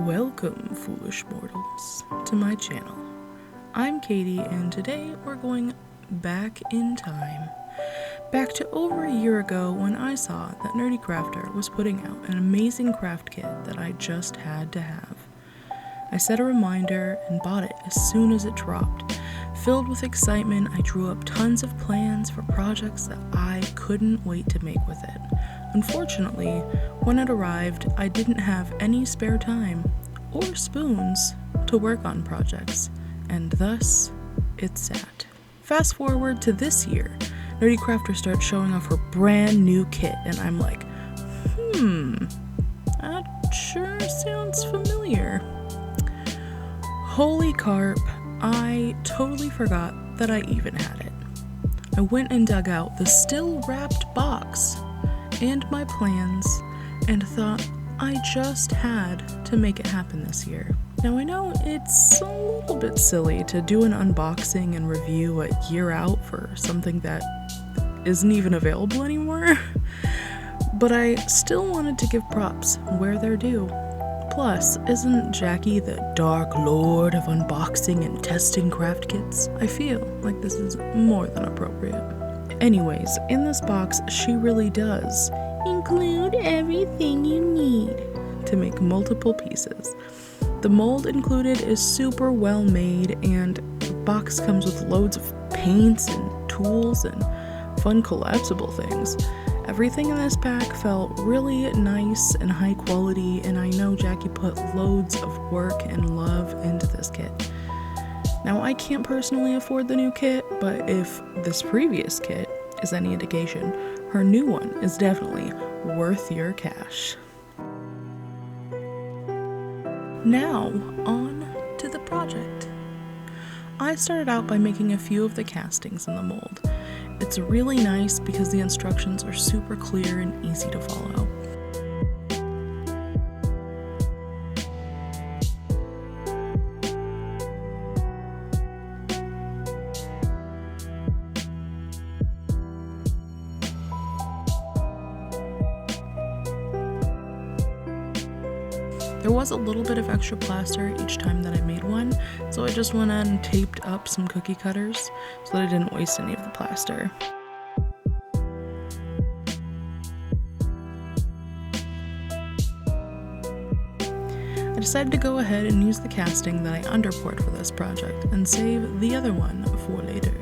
Welcome, foolish mortals, to my channel. I'm Katie, and today we're going back in time. Back to over a year ago when I saw that Nerdy Crafter was putting out an amazing craft kit that I just had to have. I set a reminder and bought it as soon as it dropped. Filled with excitement, I drew up tons of plans for projects that I couldn't wait to make with it. Unfortunately, when it arrived, I didn't have any spare time or spoons to work on projects, and thus it sat. Fast forward to this year, Nerdy Crafter starts showing off her brand new kit, and I'm like, that sure sounds familiar. Holy carp, I totally forgot that I even had it. I went and dug out the still wrapped box and my plans and thought I just had to make it happen this year. Now I know it's a little bit silly to do an unboxing and review a year out for something that isn't even available anymore, but I still wanted to give props where they're due. Plus, isn't Jackie the dark lord of unboxing and testing craft kits? I feel like this is more than appropriate. Anyways, in this box, she really does include everything you need to make multiple pieces. The mold included is super well made, and the box comes with loads of paints and tools and fun collapsible things. Everything in this pack felt really nice and high quality, and I know Jackie put loads of work and love into this kit. Now, I can't personally afford the new kit, but if this previous kit is any indication, her new one is definitely worth your cash. Now, on to the project. I started out by making a few of the castings in the mold. It's really nice because the instructions are super clear and easy to follow. There was a little bit of extra plaster each time that I made one, so I just went and taped up some cookie cutters so that I didn't waste any of the plaster. I decided to go ahead and use the casting that I underpoured for this project and save the other one for later.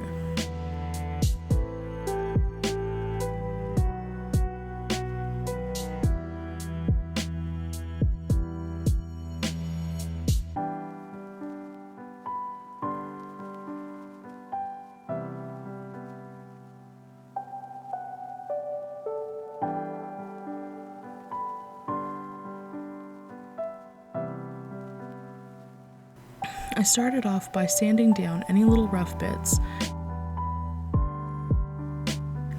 I started off by sanding down any little rough bits,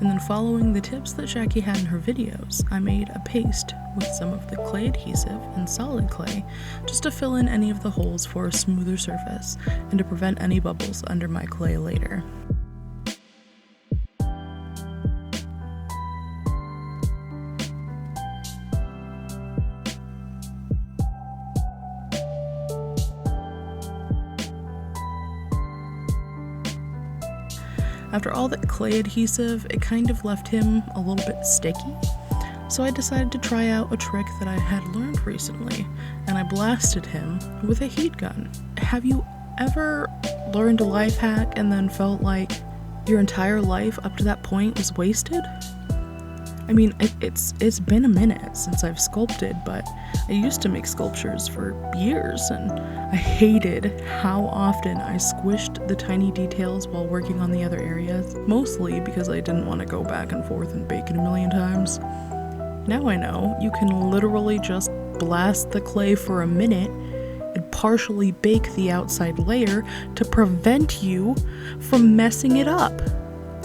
and then following the tips that Jackie had in her videos, I made a paste with some of the clay adhesive and solid clay just to fill in any of the holes for a smoother surface and to prevent any bubbles under my clay later. After all that clay adhesive, it kind of left him a little bit sticky, so I decided to try out a trick that I had learned recently, and I blasted him with a heat gun. Have you ever learned a life hack and then felt like your entire life up to that point was wasted? I mean, it's been a minute since I've sculpted, but I used to make sculptures for years, and I hated how often I squished the tiny details while working on the other areas, mostly because I didn't want to go back and forth and bake it a million times. Now I know you can literally just blast the clay for a minute and partially bake the outside layer to prevent you from messing it up.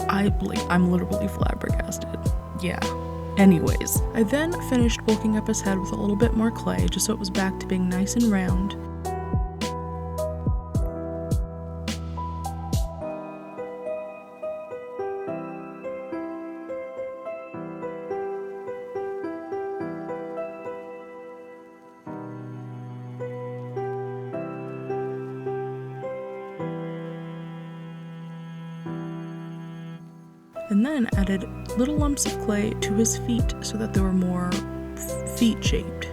I'm literally flabbergasted. Yeah. Anyways, I then finished bulking up his head with a little bit more clay just so it was back to being nice and round. and then added little lumps of clay to his feet so that they were more feet-shaped.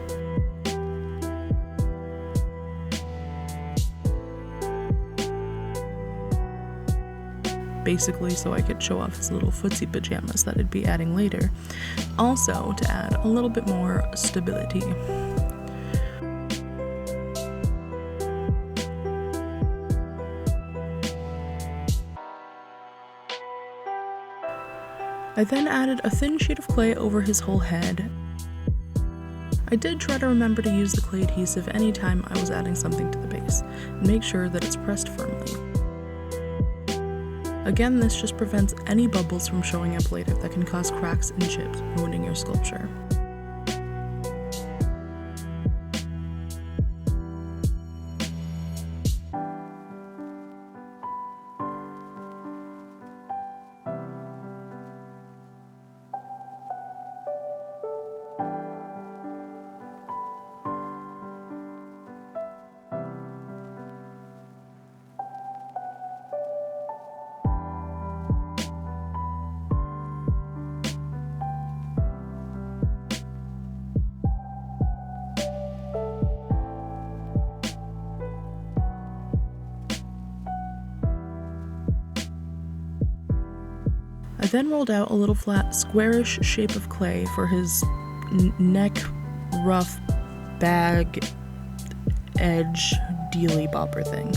Basically so I could show off his little footsie pajamas that I'd be adding later, also to add a little bit more stability. I then added a thin sheet of clay over his whole head. I did try to remember to use the clay adhesive anytime I was adding something to the base, and make sure that it's pressed firmly. Again, this just prevents any bubbles from showing up later that can cause cracks and chips, ruining your sculpture. I then rolled out a little flat, squarish shape of clay for his neck, rough, bag, edge, dealy bopper thing.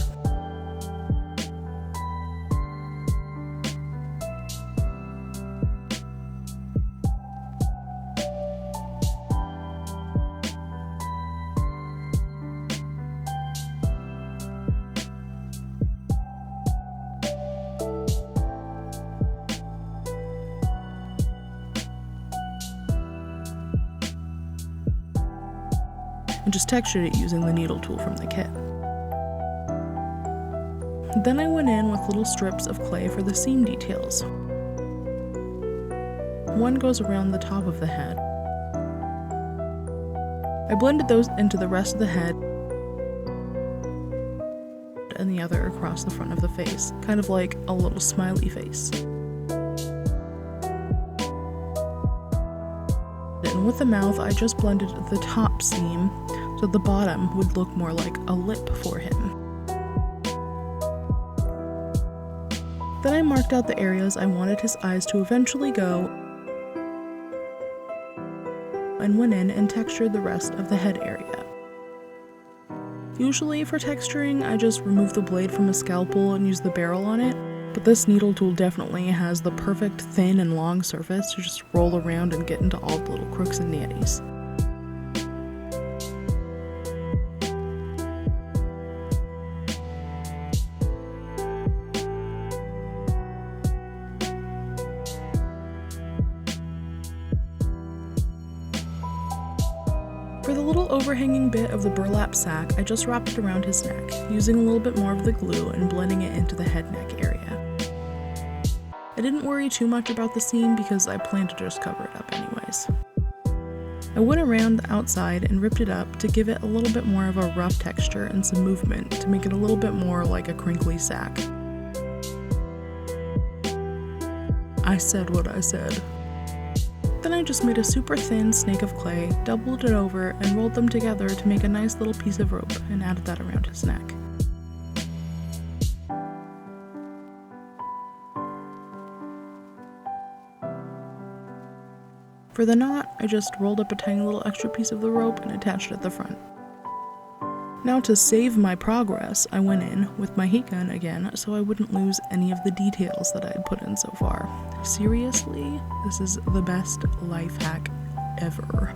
And just textured it using the needle tool from the kit. Then I went in with little strips of clay for the seam details. One goes around the top of the head. I blended those into the rest of the head and the other across the front of the face, kind of like a little smiley face. And with the mouth, I just blended the top seam so the bottom would look more like a lip for him. Then I marked out the areas I wanted his eyes to eventually go and went in and textured the rest of the head area. Usually for texturing, I just remove the blade from a scalpel and use the barrel on it, but this needle tool definitely has the perfect thin and long surface to just roll around and get into all the little crooks and nannies. For the little overhanging bit of the burlap sack, I just wrapped it around his neck, using a little bit more of the glue and blending it into the head neck area. I didn't worry too much about the seam because I planned to just cover it up anyways. I went around the outside and ripped it up to give it a little bit more of a rough texture and some movement to make it a little bit more like a crinkly sack. I said what I said. Then I just made a super thin snake of clay, doubled it over, and rolled them together to make a nice little piece of rope and added that around his neck. For the knot, I just rolled up a tiny little extra piece of the rope and attached it at the front. Now to save my progress, I went in with my heat gun again so I wouldn't lose any of the details that I had put in so far. Seriously, this is the best life hack ever.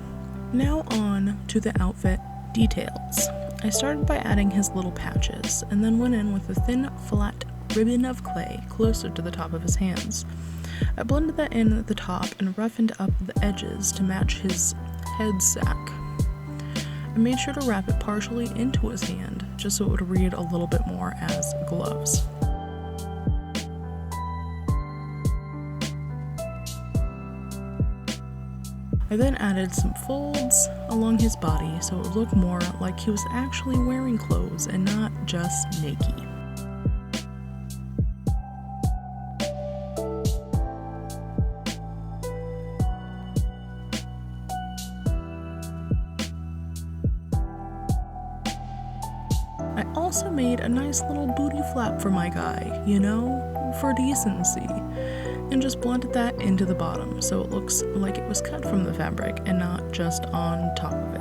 Now on to the outfit details. I started by adding his little patches and then went in with a thin, flat ribbon of clay closer to the top of his hands. I blended that in at the top and roughened up the edges to match his head sack. I made sure to wrap it partially into his hand, just so it would read a little bit more as gloves. I then added some folds along his body so it would look more like he was actually wearing clothes and not just naked. I also made a nice little booty flap for my guy, for decency, and just blended that into the bottom so it looks like it was cut from the fabric and not just on top of it.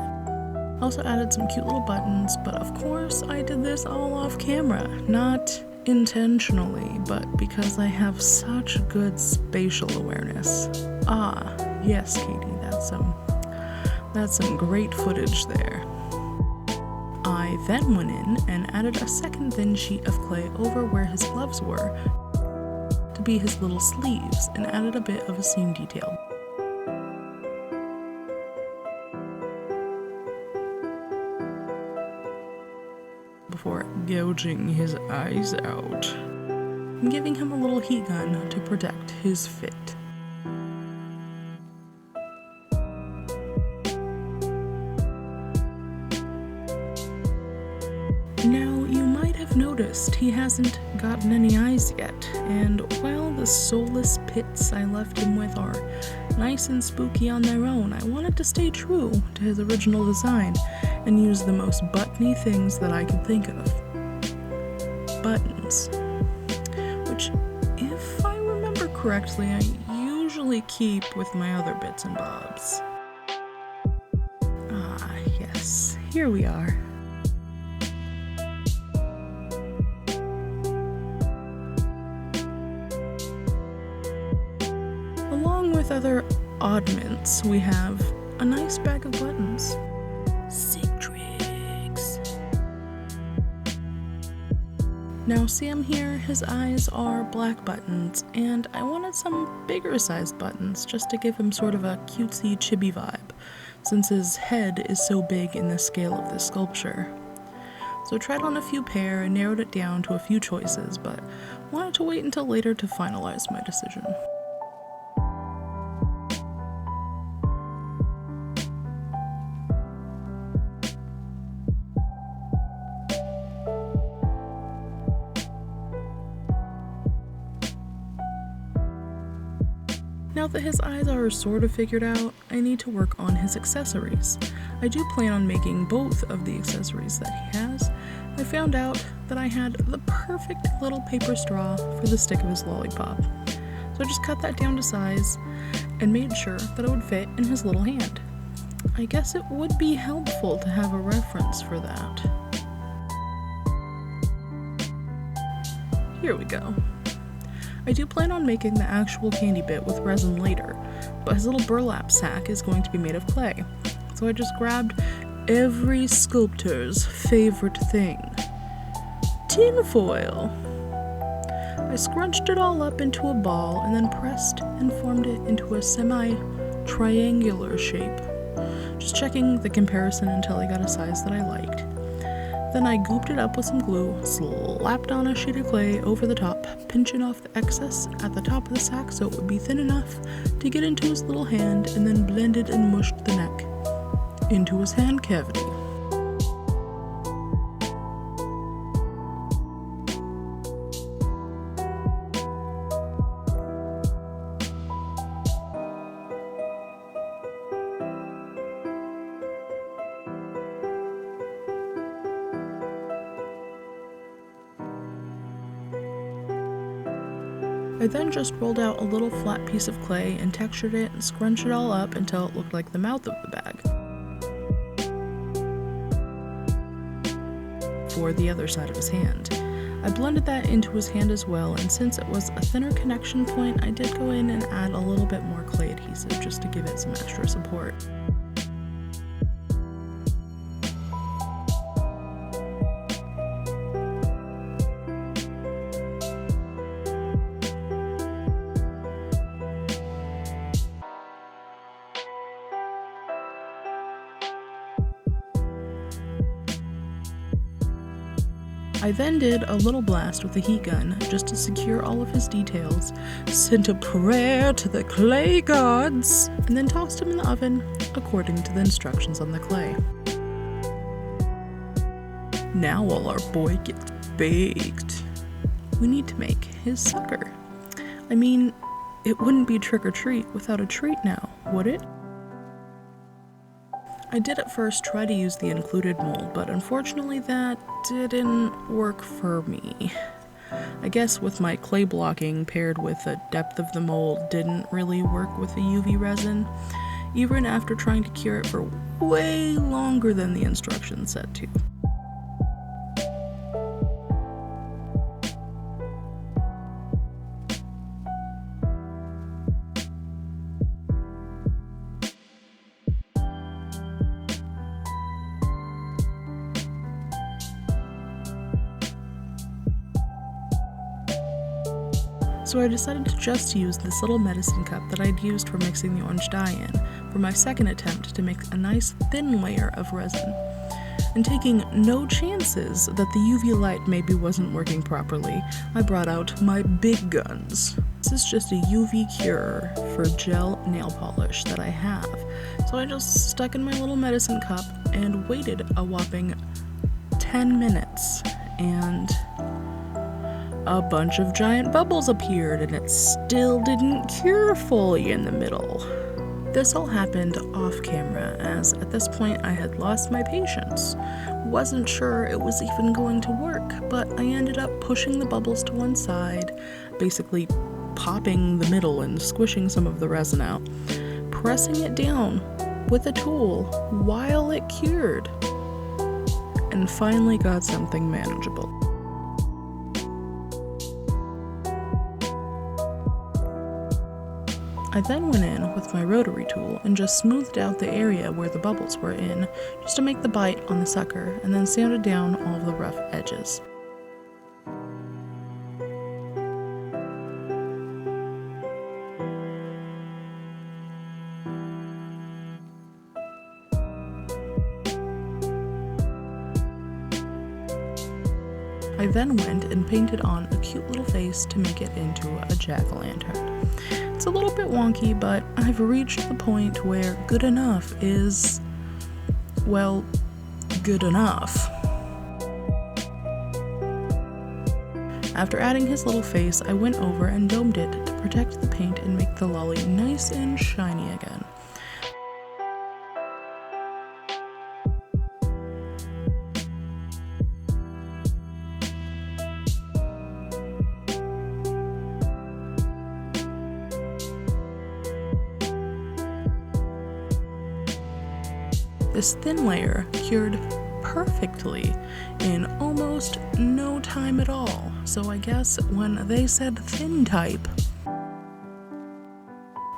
Also added some cute little buttons, but of course I did this all off camera, not intentionally, but because I have such good spatial awareness. Ah, yes, Katie, that's some great footage there. I then went in and added a second thin sheet of clay over where his gloves were to be his little sleeves and added a bit of a seam detail. Before gouging his eyes out and giving him a little heat gun to protect his fit. Now, you might have noticed he hasn't gotten any eyes yet, and while the soulless pits I left him with are nice and spooky on their own, I wanted to stay true to his original design and use the most buttony things that I could think of. Buttons. Which, if I remember correctly, I usually keep with my other bits and bobs. Ah, yes, here we are. Along with other oddments, we have a nice bag of buttons. Now Sam here, his eyes are black buttons, and I wanted some bigger sized buttons just to give him sort of a cutesy chibi vibe, since his head is so big in the scale of this sculpture. So I tried on a few pair and narrowed it down to a few choices, but wanted to wait until later to finalize my decision. Now that his eyes are sort of figured out, I need to work on his accessories. I do plan on making both of the accessories that he has. I found out that I had the perfect little paper straw for the stick of his lollipop. So I just cut that down to size and made sure that it would fit in his little hand. I guess it would be helpful to have a reference for that. Here we go. I do plan on making the actual candy bit with resin later, but his little burlap sack is going to be made of clay. So I just grabbed every sculptor's favorite thing, tin foil. I scrunched it all up into a ball and then pressed and formed it into a semi-triangular shape, just checking the comparison until I got a size that I liked. Then I gooped it up with some glue, slapped on a sheet of clay over the top, pinching off the excess at the top of the sack so it would be thin enough to get into his little hand, and then blended and mushed the neck into his hand cavity. I then just rolled out a little flat piece of clay and textured it and scrunched it all up until it looked like the mouth of the bag. For the other side of his hand. I blended that into his hand as well, and since it was a thinner connection point, I did go in and add a little bit more clay adhesive just to give it some extra support. I then did a little blast with a heat gun just to secure all of his details, sent a prayer to the clay gods, and then tossed him in the oven according to the instructions on the clay. Now while our boy gets baked, we need to make his sucker. I mean, it wouldn't be trick or treat without a treat now, would it? I did at first try to use the included mold, but unfortunately that didn't work for me. I guess with my clay blocking paired with the depth of the mold didn't really work with the UV resin, even after trying to cure it for way longer than the instructions said to. So I decided to just use this little medicine cup that I'd used for mixing the orange dye in for my second attempt to make a nice thin layer of resin. And taking no chances that the UV light maybe wasn't working properly, I brought out my big guns. This is just a UV cure for gel nail polish that I have. So I just stuck in my little medicine cup and waited a whopping 10 minutes, and a bunch of giant bubbles appeared, and it still didn't cure fully in the middle. This all happened off camera, as at this point I had lost my patience. Wasn't sure it was even going to work, but I ended up pushing the bubbles to one side, basically popping the middle and squishing some of the resin out, pressing it down with a tool while it cured, and finally got something manageable. I then went in with my rotary tool and just smoothed out the area where the bubbles were in, just to make the bite on the sucker, and then sanded down all of the rough edges. I then went and painted on a cute little face to make it into a jack-o'-lantern. It's a little bit wonky, but I've reached the point where good enough is, well, good enough. After adding his little face, I went over and domed it to protect the paint and make the lolly nice and shiny again. This thin layer cured perfectly in almost no time at all, so I guess when they said thin type,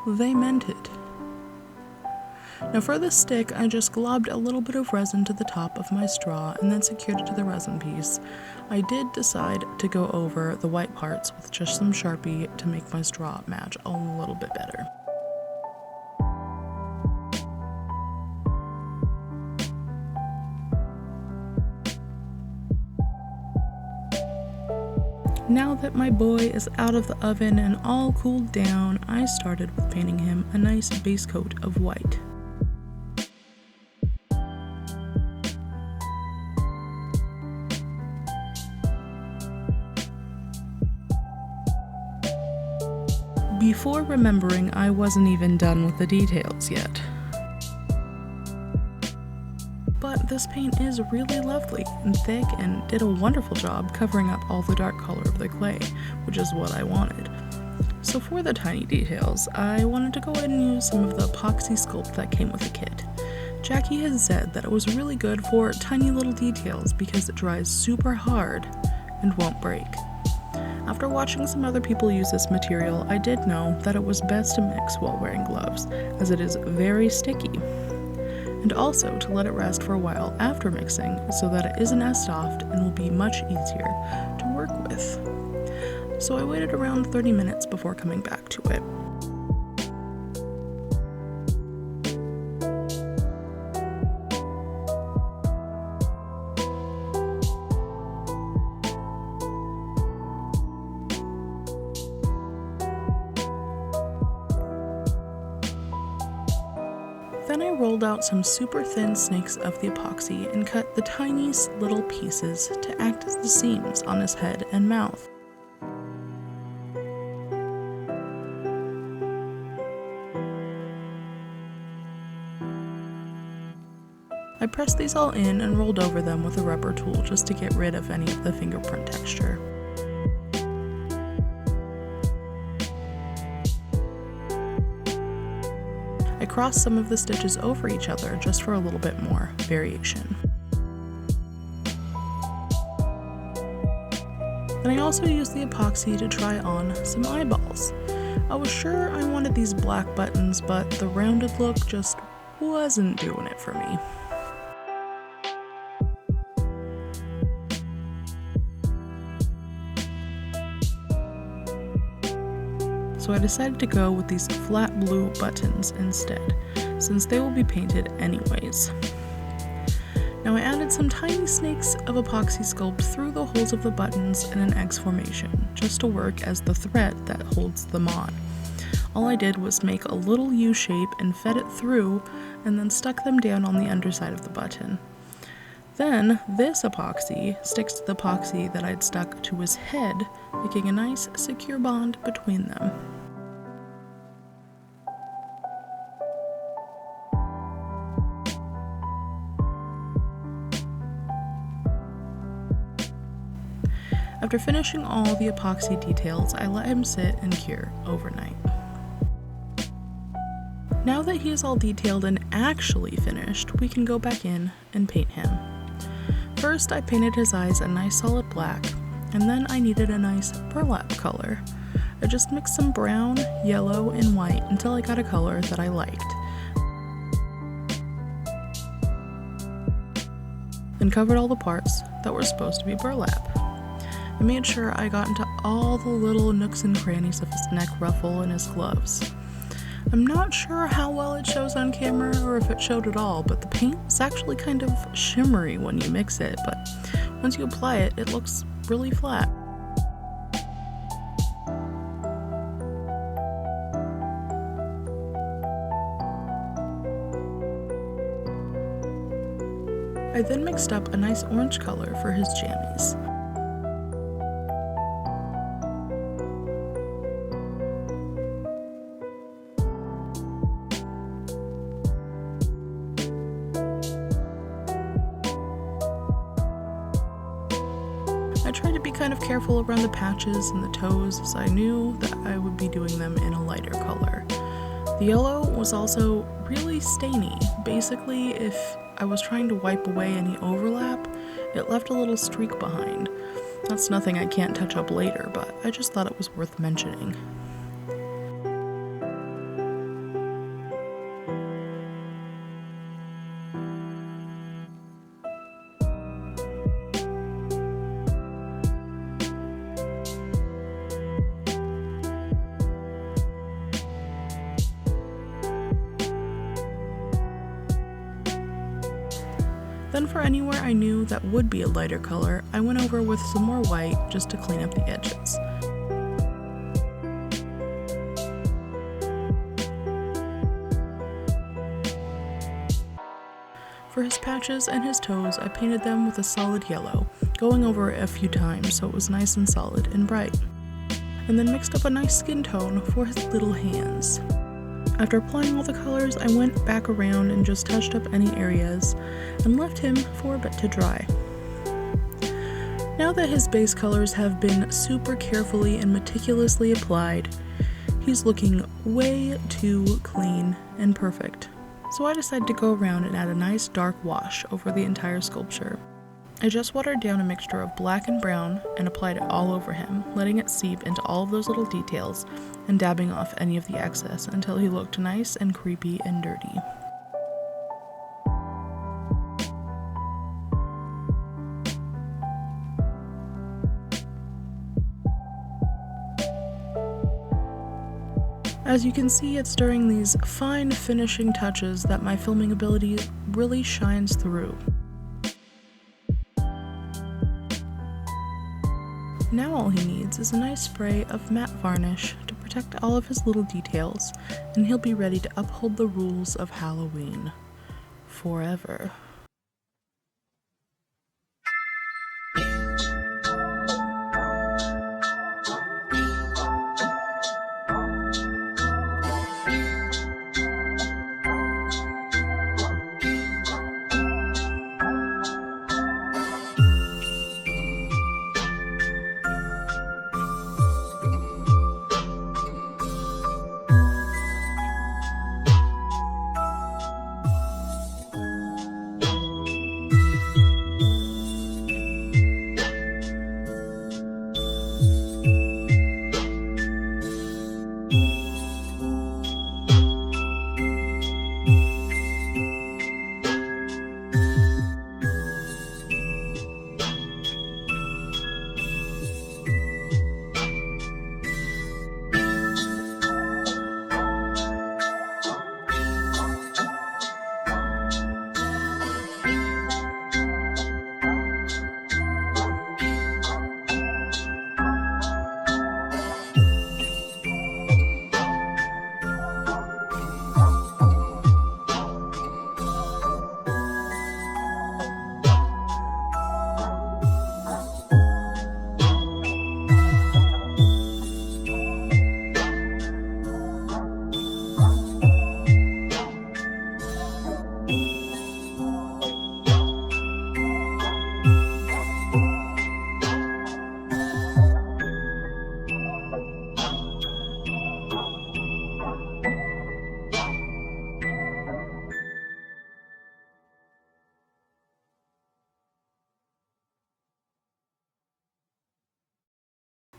they meant it. Now for the stick, I just globbed a little bit of resin to the top of my straw and then secured it to the resin piece. I did decide to go over the white parts with just some Sharpie to make my straw match a little bit better. Now that my boy is out of the oven and all cooled down, I started with painting him a nice base coat of white. Before remembering I wasn't even done with the details yet. But this paint is really lovely and thick and did a wonderful job covering up all the dark color of the clay, which is what I wanted. So for the tiny details, I wanted to go ahead and use some of the epoxy sculpt that came with the kit. Jackie has said that it was really good for tiny little details because it dries super hard and won't break. After watching some other people use this material, I did know that it was best to mix while wearing gloves, as it is very sticky. And also to let it rest for a while after mixing so that it isn't as soft and will be much easier to work with. So I waited around 30 minutes before coming back to it. Then I rolled out some super thin snakes of the epoxy and cut the tiniest little pieces to act as the seams on his head and mouth. I pressed these all in and rolled over them with a rubber tool just to get rid of any of the fingerprint texture. I crossed some of the stitches over each other just for a little bit more variation. Then I also used the epoxy to try on some eyeballs. I was sure I wanted these black buttons, but the rounded look just wasn't doing it for me. So I decided to go with these flat blue buttons instead, since they will be painted anyways. Now I added some tiny snakes of epoxy sculpt through the holes of the buttons in an X formation, just to work as the thread that holds them on. All I did was make a little U shape and fed it through, and then stuck them down on the underside of the button. Then this epoxy sticks to the epoxy that I'd stuck to his head, making a nice secure bond between them. After finishing all the epoxy details, I let him sit and cure overnight. Now that he is all detailed and actually finished, we can go back in and paint him. First, I painted his eyes a nice solid black, and then I needed a nice burlap color. I just mixed some brown, yellow, and white until I got a color that I liked. And covered all the parts that were supposed to be burlap. I made sure I got into all the little nooks and crannies of his neck ruffle and his gloves. I'm not sure how well it shows on camera or if it showed at all, but the paint is actually kind of shimmery when you mix it, but once you apply it, it looks really flat. I then mixed up a nice orange color for his jammies. I tried to be kind of careful around the patches and the toes, as I knew that I would be doing them in a lighter color. The yellow was also really stainy. Basically, if I was trying to wipe away any overlap, it left a little streak behind. That's nothing I can't touch up later, but I just thought it was worth mentioning. Then for anywhere I knew that would be a lighter color, I went over with some more white just to clean up the edges. For his patches and his toes, I painted them with a solid yellow, going over it a few times so it was nice and solid and bright. And then mixed up a nice skin tone for his little hands. After applying all the colors, I went back around and just touched up any areas and left him for a bit to dry. Now that his base colors have been super carefully and meticulously applied, he's looking way too clean and perfect. So I decided to go around and add a nice dark wash over the entire sculpture. I just watered down a mixture of black and brown and applied it all over him, letting it seep into all of those little details and dabbing off any of the excess until he looked nice and creepy and dirty. As you can see, it's during these fine finishing touches that my filming ability really shines through. Now all he needs is a nice spray of matte varnish to protect all of his little details, and he'll be ready to uphold the rules of Halloween forever.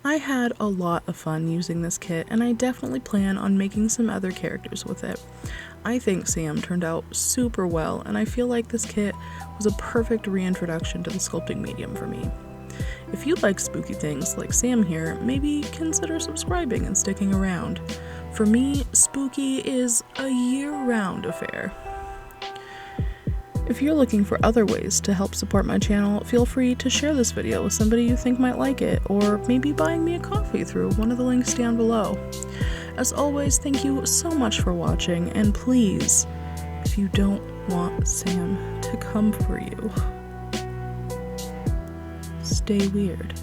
I had a lot of fun using this kit, and I definitely plan on making some other characters with it. I think Sam turned out super well, and I feel like this kit was a perfect reintroduction to the sculpting medium for me. If you like spooky things like Sam here, maybe consider subscribing and sticking around. For me, spooky is a year-round affair. If you're looking for other ways to help support my channel, feel free to share this video with somebody you think might like it, or maybe buying me a coffee through one of the links down below. As always, thank you so much for watching, and please, if you don't want Sam to come for you, stay weird.